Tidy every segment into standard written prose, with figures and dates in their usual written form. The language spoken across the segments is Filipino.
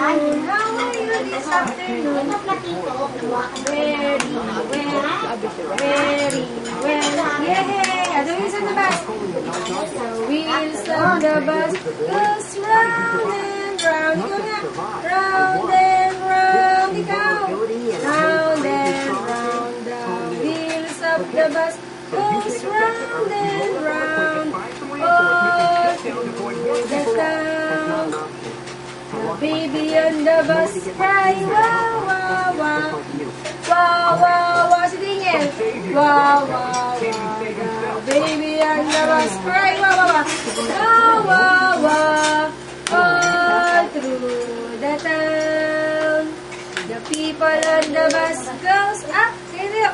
How are you this afternoon? Very well. Yay! Ano yung sa bus? The wheels of the bus goes round and round. Ikaw nga. Round and round. Ikaw. Round and round. The wheels of the bus goes round and round. All through the town. The baby on the bus cry, wow, wow, wow. Wow, wow, wow. Si Daniel. Wow, wow, wow. The baby on the bus cry, wow, wow, wow. Wow, wow, wow. All through the town. The people on the bus goes up. Sige,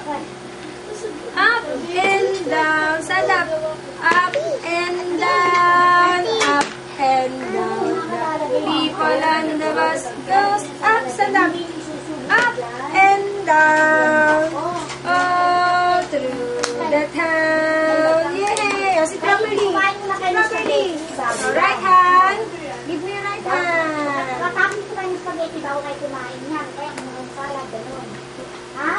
up and down. Stand up. Up and down. Up and down. The people on the bus goes up. Stand up. Up and down. All through the town. Yay! O, sit properly. Properly. So, right hand. Give me your right hand. Nakakapin ko lang yung spaghetti bago kayo kumain yan. Kaya kung salad, gano'n. Ha?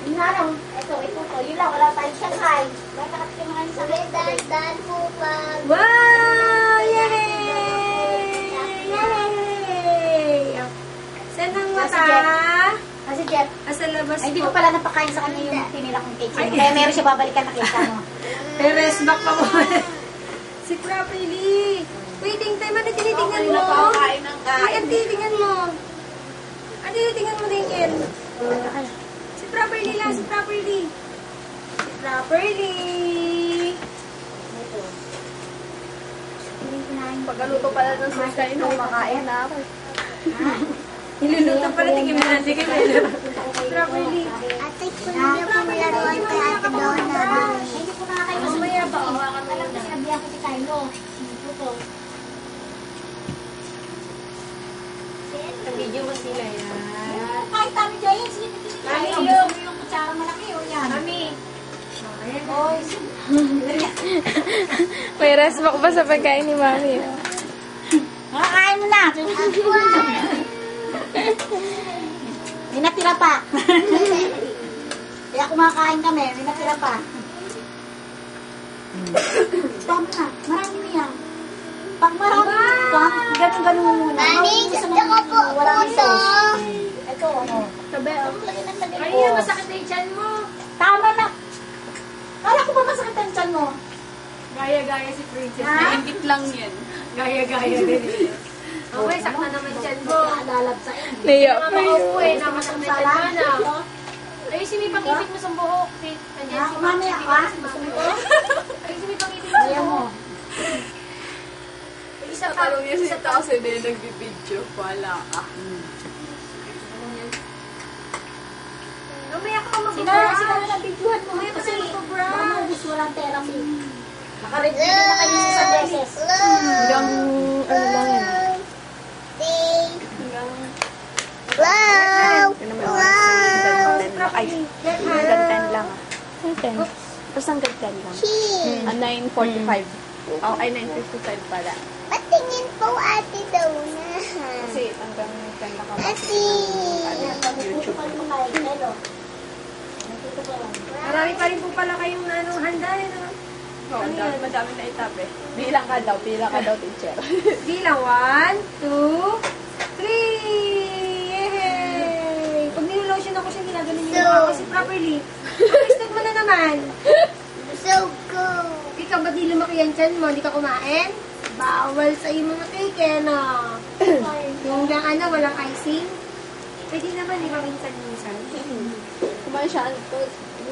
Yun nga lang. Ito. Yun lang. Wala tayong Shanghai. Bakit nakapin mga yung spaghetti? Dan po pa. Wow! Yay! Yay! Saan ang mata? Kasi Jeff. Asa labas Ay, hindi po. ko pala napakain sa kanya yung tinila kong cake. Kaya meron siya babalikan na cake. Ano? Peres back pa mo. Si properly. Waiting time. Ano tinitingnan mo? Ano tinitingnan mo? Ano tinitingnan mo, Daniel? Si properly lang. Si properly. Si properly. Pagkaluto pala ng sauce kayo, makain na ako. Niluluto pala. Tingin mo natin kayo. Properly. Ate, kung hindi ako malaruan kay Ate Donna. Hindi ko na kayo. Mamaya pa. Alam ko sinabihan ko si Kylo. Ito. Video mo sila yan. Kahit kami dyan, Mami, yung kutsara malaki o yan. Mami. May resback ba sa pagkain ni Mami? Makakain mo na. May natira pa. Kaya kumakain kami, may natira pa. Tama na, marami na yan. Pag marami pa, ganun-ganun mo muna. Mami, gusto ko po puso. Ito, ano. Sabi, ay, masakit na yung tiyan mo. Tama na. Kala ko ba masakit ang tiyan mo? Gaya-gaya si Princess. Ha? Ingit lang yan. Gaya-gaya din. Okay, sakta naman tiyan mo. Lalab sa inyo. Naiyak Mga pa yun. makaupo eh, namasang na tiyan mo na. Ay, sino yung pang-isip mo sa buhok? Nandiyan si Mami, Mami. ako gusto mo ito? Ay, sino yung pang-isip mo sa Kaya mo. buhok? Isa pa. Natanong niya si Tao kasi din nagbibideo. Wala ka. Mamaya ka pa Sila na videohan mo. Mamaya pa Kasi tayo mag-brush. baka gusto walang therapy. Naka-review na kayo sa isang beses. Hanggang, ano lang yan. Wow! Yun naman yung hanggang 10 lang. Ay, hanggang 10 lang. Hanggang 10. Basta hanggang 10 lang. 9:45. Oh, ay 9:55 pala. Patingin po ate daw na. Kasi hanggang 10 lang kami. Ate! YouTube. Marami pa rin po pala kayong handa. Oo, madami na itabi. Bilang ka daw, teacher. Bilang 1, 2, 3! Yay! Pag nilotion ako siya, ginagaling yung mukha ko kasi properly. Pag-istat mo na naman. So go! Ikaw, ba't di lumaki yan tiyan mo? Hindi ka kumain? Bawal sa iyo mga cake, no? Yung walang icing. Pwede naman, di ba minsan-minsan? Kumain siya,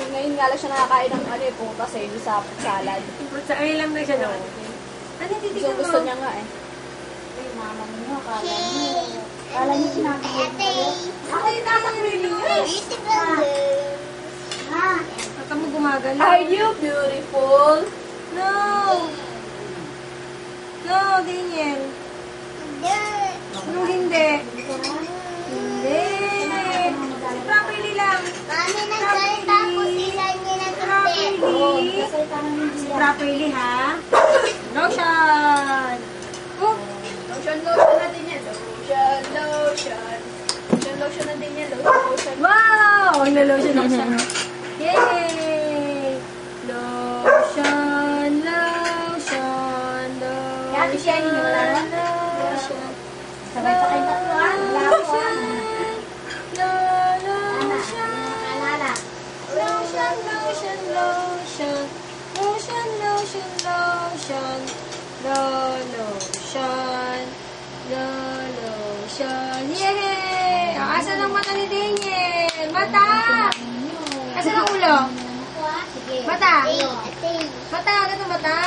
ngayon nga lang siya nakakain ng putas sa salad. Sa lang na siya noon. Ano titignan mo? Gusto niya nga eh. Ay, mama mo, akala niyo. Akala niyo kinakain Ate! Ako yung tatakrilin niyo. Beautiful girl! Ha? Baka mo gumagalaw. Are you beautiful? No! No, Daniel. Girl! No, hindi. Hindi. Si properly lang. Mami, nagsalita po sila niya ng hindi. Properly. Kasi parang hindi Si properly, ha? Lotion. Oh, Lotion na din yan. Lotion na din yan. Lotion. Wow! Nag-lotion ako siya. Yay! Lotion. Kaya ito siya yung wala na. Lotion. Sabay pa kayo tatlo ha. Lotion. Alala. Lotion. Yay! Asan ang mata ni Daniel? Mata! Asan ang ulo? Sige. Mata! Ate. Mata! Ano mata?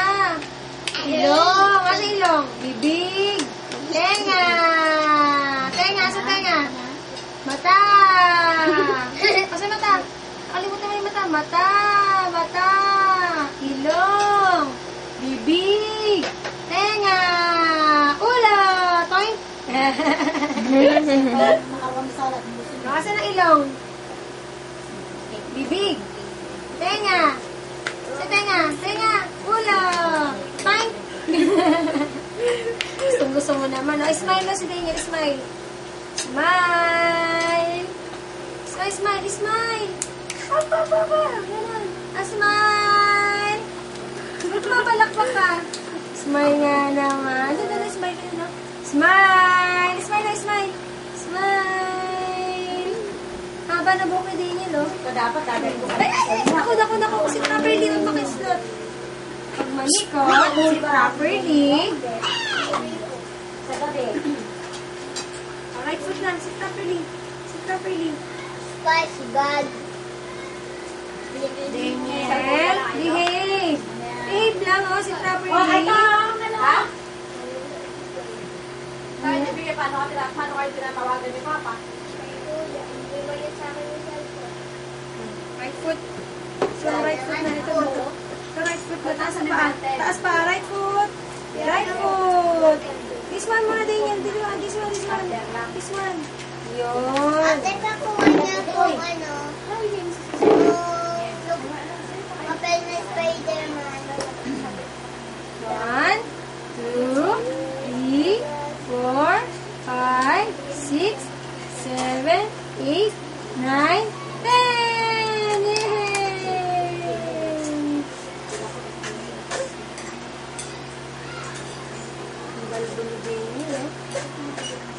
Ilong! Asa ilong? Bibig! Tenga! Asa tenga? Mata! Asa mata? Kalimutan mo yung mata! Mata! Ilong! Bibig! Tenga! Ulo! Toing! Makawang salat. Asan ang ilong? Bibig! Tenga! Sa tenga! Ulo! Toing! Gusto mo naman. Oh, smile na si Daniel. Smile! Smile! Apa. Ganun. Smile! Ba't mabalakbak ka? Smile nga naman. Doon, smile ka na. Smile! Haba na buhok ni Daniel, oh. Ito dapat gagawin ko. Ay! Ako. Kasi properly ang makislot. Pag malikot, si properly. Sa gabi. Right foot lang. Sit properly. Spice God. Daniel, behave. Behave lang, oh. Sit properly. Ha? Paano kayo tinatawagan ni Papa? Right foot. So, right foot na ito. So, right foot na. Taas ang paa. Taas pa. Right foot. This one muna, Daniel. This one. Yun. Ate, nakuha niya kung ano. Papel na Spider-Man. 1, 2, 3, 4, 5, 6, 7, 8, 9, 10! Yay! Ang balbulubin niyo, eh.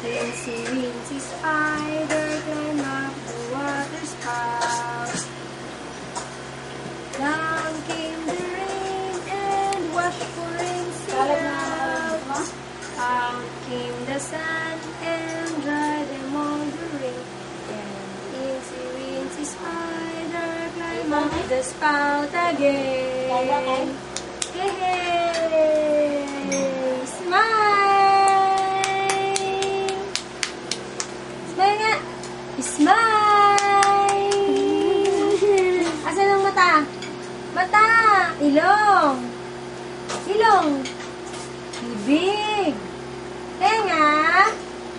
Rincy spider climb up the water spout. Down came the rain and washed poor Rincy out. Out came the sun and dried them all the rain. And Rincy spider climb up the spout again. Yay! Smile! Smile nga! Smile! Asan ang mata? Mata! Ilong! Bibig! Tenga!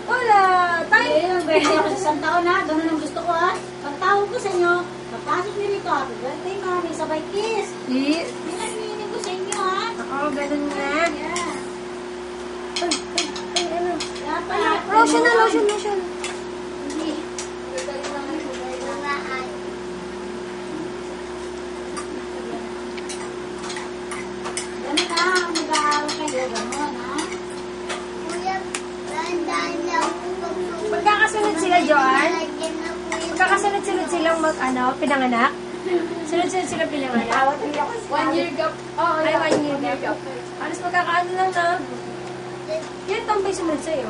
Ulo! Tayo! Pwede ako sa isang taon na. Ganun ang gusto ko ha. Pagtawag ko sa inyo, pagpasok niyo rito, happy birthday mami, sabay kiss. Pinag-meaning ko sa inyo ha. Oo, ganun nga. Yeah. Ay, ano? Dapat. Lotion. Hindi. Ganun ha, mag-aaral kayo, ganun ha. Kuya, tandaan niya ako Magkakasunod sila, Joanne? Lagyan na po yung Magkakasunod-sunod silang pinanganak? Sunod-sunod silang pinanganak? Tawag niyo ako. 1 year gap. Oh, Ay, 1 year gap. Alas magkakaano lang na. Yan tambay sunod sa'yo.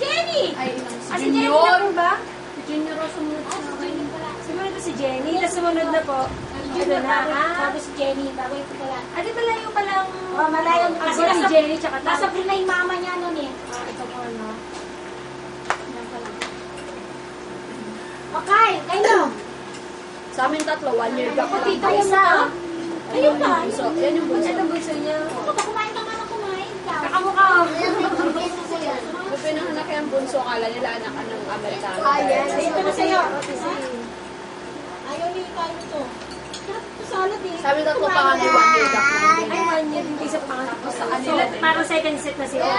Jenny! Ay, Ah, si Jenny na po ba? Junior o sumunod sa akin. Sumunod na si Jenny. Tapos sumunod na po. Ito na. Bago si Jenny, bago ito pala. Ah, di pala yung palang... Oh, malayo. Kasi si Jenny tsaka Nasa Brunei yung mama niya nun eh. ito po, no? Okay, kayo. Sa amin tatlo, 1 year gap lang. Tito isa. Ayun ba? So, yan yung bunso. Ito bunso niya. Kumain ka man kumain. Kakamukha ko. Kung pinanganak yung bunso, kala nila anak ka ng Amerikano. Ayan. Dito na sa'yo. Ayaw niyo kain ito. Salad eh. Sa amin tatlo pa kami 1 year gap lang din. Ay, 1 year. Hindi sa pangalan ko sa kanila. Parang second set na sila.